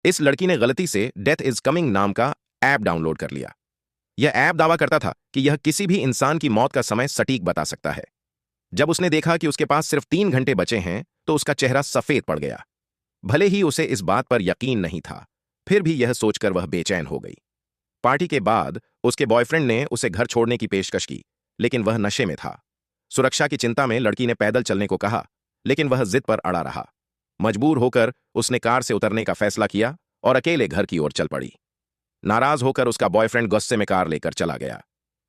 इस लड़की ने गलती से डेथ इज कमिंग नाम का ऐप डाउनलोड कर लिया। यह ऐप दावा करता था कि यह किसी भी इंसान की मौत का समय सटीक बता सकता है। जब उसने देखा कि उसके पास सिर्फ 3 घंटे बचे हैं तो उसका चेहरा सफेद पड़ गया। भले ही उसे इस बात पर यकीन नहीं था, फिर भी यह सोचकर वह बेचैन हो गई। पार्टी के बाद उसके बॉयफ्रेंड ने उसे घर छोड़ने की पेशकश की, लेकिन वह नशे में था। सुरक्षा की चिंता में लड़की ने पैदल चलने को कहा, लेकिन वह जिद पर अड़ा रहा। मजबूर होकर उसने कार से उतरने का फैसला किया और अकेले घर की ओर चल पड़ी। नाराज होकर उसका बॉयफ्रेंड गुस्से में कार लेकर चला गया।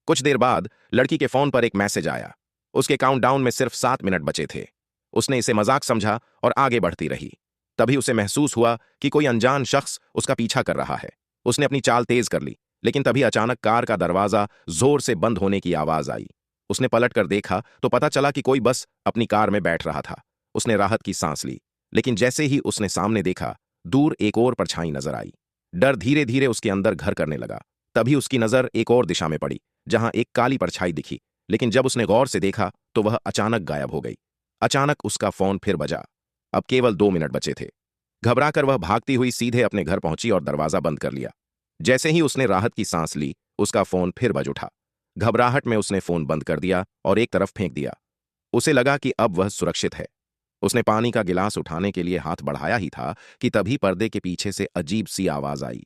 कुछ देर बाद लड़की के फोन पर एक मैसेज आया। उसके काउंटडाउन में सिर्फ 7 मिनट बचे थे। उसने इसे मजाक समझा और आगे बढ़ती रही। तभी उसे महसूस हुआ कि कोई अनजान शख्स उसका पीछा कर रहा है। उसने अपनी चाल तेज कर ली, लेकिन तभी अचानक कार का दरवाजा जोर से बंद होने की आवाज आई। उसने पलटकर देखा तो पता चला कि कोई बस अपनी कार में बैठ रहा था। उसने राहत की सांस ली, लेकिन जैसे ही उसने सामने देखा, दूर एक और परछाई नजर आई। डर धीरे धीरे उसके अंदर घर करने लगा। तभी उसकी नजर एक और दिशा में पड़ी, जहां एक काली परछाई दिखी, लेकिन जब उसने गौर से देखा तो वह अचानक गायब हो गई। अचानक उसका फोन फिर बजा। अब केवल 2 मिनट बचे थे। घबराकर वह भागती हुई सीधे अपने घर पहुंची और दरवाजा बंद कर लिया। जैसे ही उसने राहत की सांस ली, उसका फोन फिर बज उठा। घबराहट में उसने फोन बंद कर दिया और एक तरफ फेंक दिया। उसे लगा कि अब वह सुरक्षित है। उसने पानी का गिलास उठाने के लिए हाथ बढ़ाया ही था कि तभी पर्दे के पीछे से अजीब सी आवाज आई।